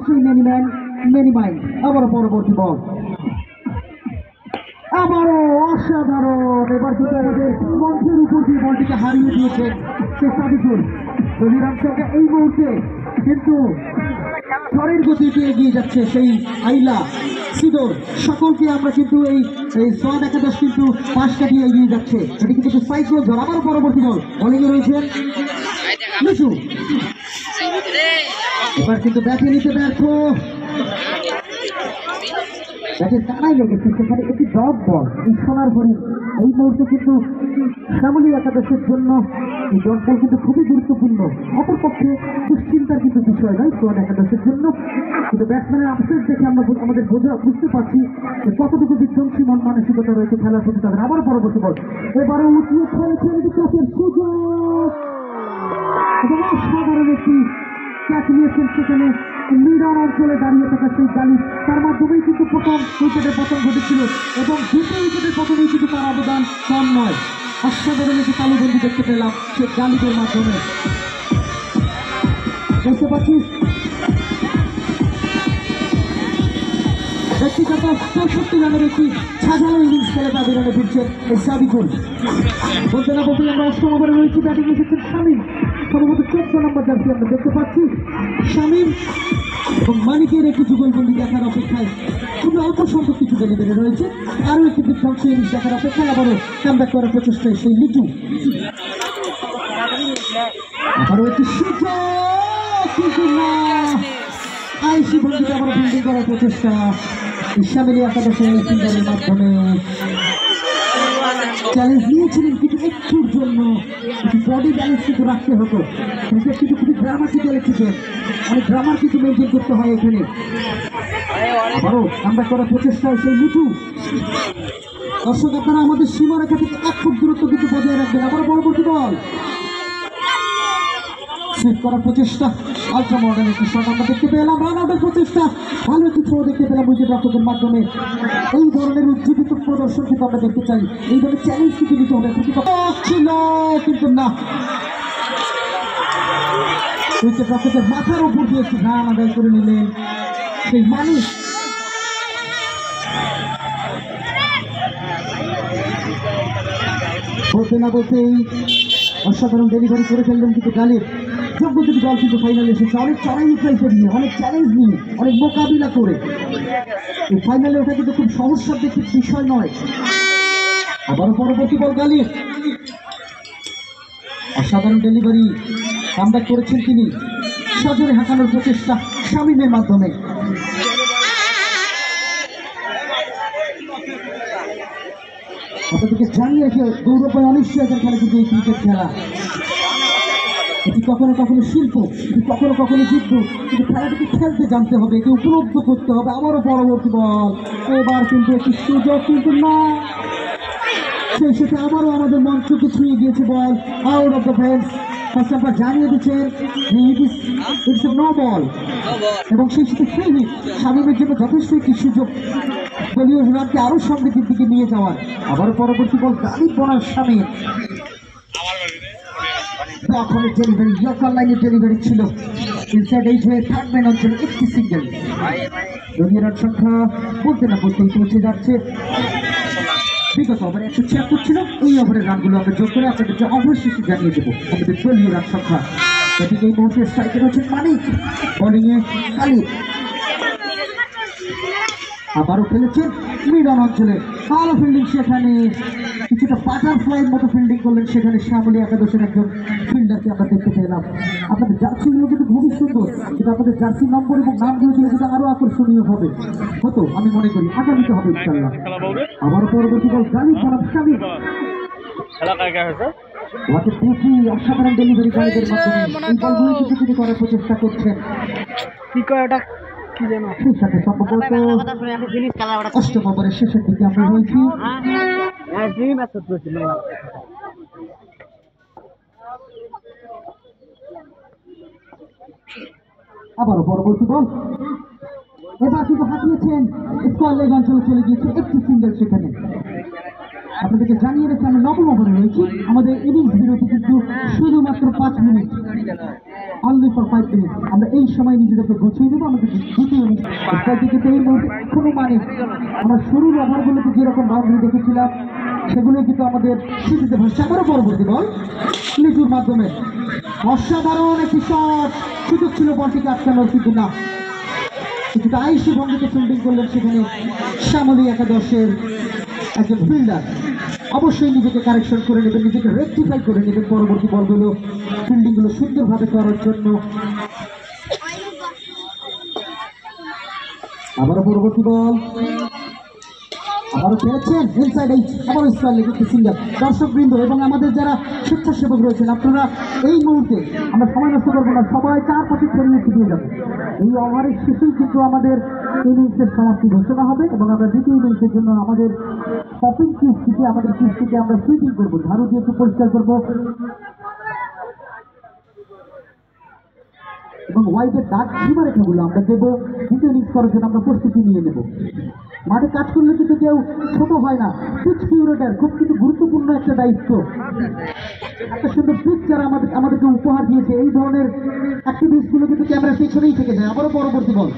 সেই many man many mind. আবারও পরবর্তী বল, আবারও অসাধারণ। এবার কিন্তু আমাদের মঞ্চের উপর দিয়ে বলটিকে হারিয়ে দিয়েছেন সে সাবিকুল। দলিরামকে এই মুহূর্তে কিন্তু ঝড়ের গতিতে এগিয়ে যাচ্ছে সেই আইলা সিদর। সকলকে আমরা কিন্তু এই সোয়াদ একাদশ কিন্তু পাশ কাটিয়ে এগিয়ে যাচ্ছে। এটি কিন্তু সাইকেল ঝড়। আবারও পরবর্তী বল, বলিংয়ে রয়েছেন লিচু। এবার কিন্তু ব্যাটে নিতে ব্যর্থ, ব্যাটের টানাই লেগেছে সেখানে একটি ডট বল। এই সোনার হরিণ এই মুহূর্তে কিন্তু শ্যামলী একাদশের জন্য এই ডট বল কিন্তু খুবই গুরুত্বপূর্ণ। অপরপক্ষে দুশ্চিন্তার কিন্তু বিষয় নয় সোয়াদ একাদশের জন্য, কিন্তু ব্যাটসম্যানের আপসেট দেখে আমরা আমাদের বুঝতে পারছি যে কতটুকু বিধ্বংসী মন মানসিকতা রয়েছে খেলার প্রতি তাদের। আবার পরবর্তী বল, এবারও উঠিয়ে খেলেছেন ক্যাচের সুযোগ এবং অসাধারণ একটি ক্যাচ নিয়েছেন সেখানে মিডল অঞ্চলে দাঁড়িয়ে থাকা সেই গালিব। তার মাধ্যমেই কিন্তু প্রথম উইকেটের পতন ঘটেছিল এবং দুটো উইকেটের পতনেই কিন্তু তার অবদান কম নয়। অসাধারণ একটি তালুবন্দি দেখতে পেলাম সে গালিবের মাধ্যমে। বুঝতে পারছিস ব্যক্তিগত 64 রানের একটি সাধারণ ইনিংস খেলে তাদের রানে ফিরছেন এই সাবিকুল। বলতে না বলতে আমরা অষ্টম ওভারে রয়েছি, ব্যাটিং এসেছেন শামীম। সম্ভবত 14 নম্বর জার্সি আমরা দেখতে পাচ্ছি। শামীম এবং মানিকের একটি যুগলবন্দি দেখার অপেক্ষায় খুবই অল্প সংখ্যক কিছু ডেলিভারি রয়েছে। আরও একটি বিধ্বংসী ইনিংস দেখার অপেক্ষায় আবারও কামব্যাক করার প্রচেষ্টায় সেই লিচু। আবারও একটি সুযোগ, কিন্তু না আইসি বন্ধুকে আবার ফিল্ডিং করার প্রচেষ্টা শ্যামলী একাদশের ফিল্ডারের মাধ্যমে। চ্যালেঞ্জ নিয়েছিলেন কিন্তু একটুর জন্য একটু বডি ব্যালেন্স কিন্তু রাখতে হতো। ক্রিকেট কিন্তু খুবই ড্রামাটিক্যাল একটি গেম, অনেক ড্রামার কিন্তু মেনটেন করতে হয় এখানে। আবারও কামব্যাক করার প্রচেষ্টায় সেই লিচু। দর্শক আপনারা আমাদের সীমারেখা থেকে 1 ফুট দূরত্ব কিন্তু বজায় রাখবেন। আবার পরবর্তী বল, সেট করার প্রচেষ্টা, আলট্রা মডার্ন একটি শট আমরা দেখতে পেলাম। রান আউটের প্রচেষ্টা, ভালো একটি থ্রো দেখতে পেলাম উইকেট রক্ষকের মাধ্যমে। এই ধরনের উজ্জীবিত প্রদর্শন কিন্তু আমরা দেখতে চাই, এই ধরনের চ্যালেঞ্জ কিন্তু নিতে হবে। ছিল কিন্তু না, উইকেট রক্ষকের মাথার উপর দিয়ে একটি রান আদায় করে নিলেন সেই মানিক। বলতে না বলতেই অসাধারণ ডেলিভারি করে ফেললেন কিন্তু গালিব। যোগ্য যদি দল কিন্তু ফাইনালে এসেছে অনেক চড়াই উঠাইতে নিয়ে, অনেক চ্যালেঞ্জ নিয়ে, অনেক মোকাবিলা করে। এই ফাইনালে ওটা কিন্তু খুব সহজ সাধ্যের বিষয় নয়। আবারও পরবর্তী বল গালিব, অসাধারণ ডেলিভারি, কামব্যাক করেছেন তিনি। সজোরে হাঁকানোর প্রচেষ্টা শামীমের মাধ্যমে। আপনাদেরকে জানিয়ে রেখে গৌরবময় অনিশ্চয়তার খেলা কিন্তু এই ক্রিকেট খেলা। এটি কখনো কখনো শিল্প, এটি কখনো কখনো যুদ্ধ, কিন্তু খেলাটিকে খেলতে জানতে হবে, একে উপলব্ধ করতে হবে। আবারও পরবর্তী বল, এবার কিন্তু একটি সুযোগ কিন্তু না, সেই সাথে আবারও আমাদের মঞ্চকে ছুঁয়ে গিয়েছে ball out of the fence. First umpire জানিয়ে দিচ্ছেন ইটস নো বল এবং সেই সাথে ফ্রি হিট। শামীমের জন্য যথেষ্ট একটি সুযোগ দলীয় রানকে আরও সমৃদ্ধির দিকে নিয়ে যাওয়ার। আবার পরবর্তী বল গালিব বনার শামীম। তখনের ডেলিভারি লোকাল লাইনের ডেলিভারি ছিল ইনসাইড এইট হয়ে থার্ড ম্যান অঞ্চলে একটি সিঙ্গেল। দলীয় রান সংখ্যা বলতে না বলতেই পৌঁছে যাচ্ছে। বিগত ওভারে 176 ছিল, এই ওভারের রানগুলো আমরা যোগ করে আপনাদেরকে অবশ্যই জানিয়ে দেবো আমাদের দলীয় রান সংখ্যা। এদিকে এই মুহূর্তে স্ট্রাইকে রয়েছেন মানিক, বোলিংয়ে কালিব। আবারও খেলেছেন মিডল অঞ্চলে, ভালো ফিল্ডিং সেখানে, কিছুটা বাটারফ্লাইয়ের মতো ফিল্ডিং করলেন সেখানে শ্যামলী একাদশের একজন ফিল্ডারকে আমরা দেখতে পেলাম। আপনাদের জার্সিগুলো কিন্তু খুবই সুন্দর, কিন্তু আপনাদের জার্সি নম্বর এবং নামগুলো কিন্তু আরো আকর্ষণীয় হবে হতো আমি মনে করি, আগামীতে হবে ইনশাল্লাহ। আবার পরবর্তী বল গালিব বনাম শামীম। অসাধারণ ডেলিভারি গালিবের মাধ্যমে এই বলগুলো কিন্তু তিনি করার প্রচেষ্টা করছেন। সেই সাথে সম্ভবত অষ্টম ওভারের শেষের দিকে আমরা রয়েছি। আবারও পরবর্তী বল, এবার কিন্তু হাঁটিয়েছেন স্কোয়ার লেগ অঞ্চলে চলে গিয়েছে একটি সিঙ্গেল সেখানে। আপনাদেরকে জানিয়ে রেখে আমরা নবম ওভারে রয়েছি, আমাদের ইনিংস বিরতি কিন্তু শুধুমাত্র 5 মিনিট। Only for 5 minute. আমরা এই সময় নিজেদেরকে গুছিয়ে দেবো। আমাদের দ্বিতীয় কিন্তু এই মুহূর্তে কোনো মানে আমরা শুরুর ওভারগুলোতে যেরকম বাউন্ডারি দেখেছিলাম সেগুলো কিন্তু আমাদের স্মৃতিতে ভাসছে। আবারও পরবর্তী বল লিটুর মাধ্যমে অসাধারণ একটি শট, সুযোগ ছিল বলটিকে আটকানোর, কিন্তু না, কিছুটা আইসি ভঙ্গিতে ফিল্ডিং করলেন সেখানে শ্যামলী একাদশের একজন ফিল্ডার। অবশ্যই নিজেকে কারেকশন করে নেবেন, নিজেকে রেকটিফাই করে নেবেন পরবর্তী বলগুলো, ফিল্ডিংগুলো সুন্দরভাবে করার জন্য। আবারও পরবর্তী বল, আবারও খেলেছেন ইনসাইড এইচ, আবারও স্কোয়ার লেগেছে সিঙ্গার। দর্শকবৃন্দ এবং আমাদের যারা স্বেচ্ছাসেবক রয়েছেন, আপনারা এই মুহূর্তে আমরা সময় নষ্ট করবো না, সবাই চারপাশে ছড়িয়ে ছিটিয়ে যাবে। এই ওভারের শেষেই কিন্তু আমাদের ইনিংসের সমাপ্তি ঘোষণা হবে এবং আমরা দ্বিতীয় ইনিংসের জন্য আমাদের পপিং কিস্তিকে আমাদের কিস্তিকে আমরা সুইপিং করবো, ঝাড়ু দিয়ে একটু পরিষ্কার করবো এবং হোয়াইটের দাগ সীমারেখাগুলো আমরা দেবো। দ্বিতীয় ইনিংস করার জন্য আমরা প্রস্তুতি নিয়ে নেব। মাঠে কাজ করলে কিন্তু কেউ ছোট হয় না। পিচ কিউরেটার খুব কিন্তু গুরুত্বপূর্ণ একটা দায়িত্ব। একটা সুন্দর পিচ যারা আমাদেরকে উপহার দিয়েছে, এই ধরনের অ্যাক্টিভিটিসগুলো কিন্তু ক্যামেরার পেছনেই থেকে যায়। আবারও পরবর্তী বল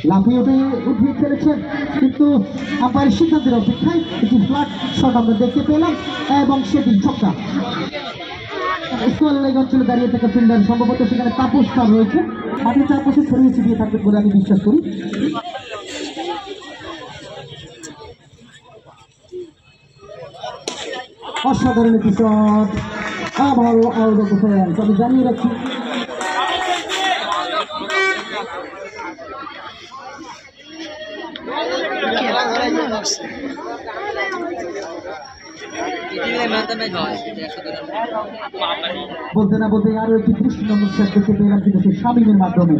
লাফিয়ে উঠিয়ে খেলেছেন, কিন্তু আম্পায়ারের সিদ্ধান্তের অপেক্ষায় একটি ফ্ল্যাট শট আমরা দেখতে পেলাম এবং সেটি ছক্কা। স্কোয়ার লেগ অঞ্চলে দাঁড়িয়ে থাকা ফিল্ডার, সম্ভবত সেখানে তাপস স্টার রয়েছে, মাঠে চারপাশে ছড়িয়ে ছিটিয়ে থাকবে বলে আমি বিশ্বাস করি। অসাধারণ একটি শট, আবারও আউট অফ দ্য ফ্যান্স। আমি জানিয়ে রাখছি বলতে না বলতে আরো একটি 30 নম্বর শট দেখতে পেলাম, কিন্তু সেই শামিমের মাধ্যমে।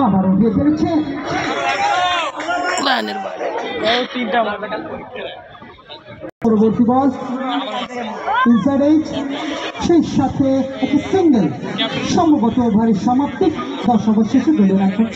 আবারও দিয়ে ফেলেছে পরবর্তী বল ইনসাইড এইচ, সেই সাথে একটি সিঙ্গেল। সম্ভবত ওভারের সমাপ্তি 10 ওভার শেষে দলীয় রাখেন।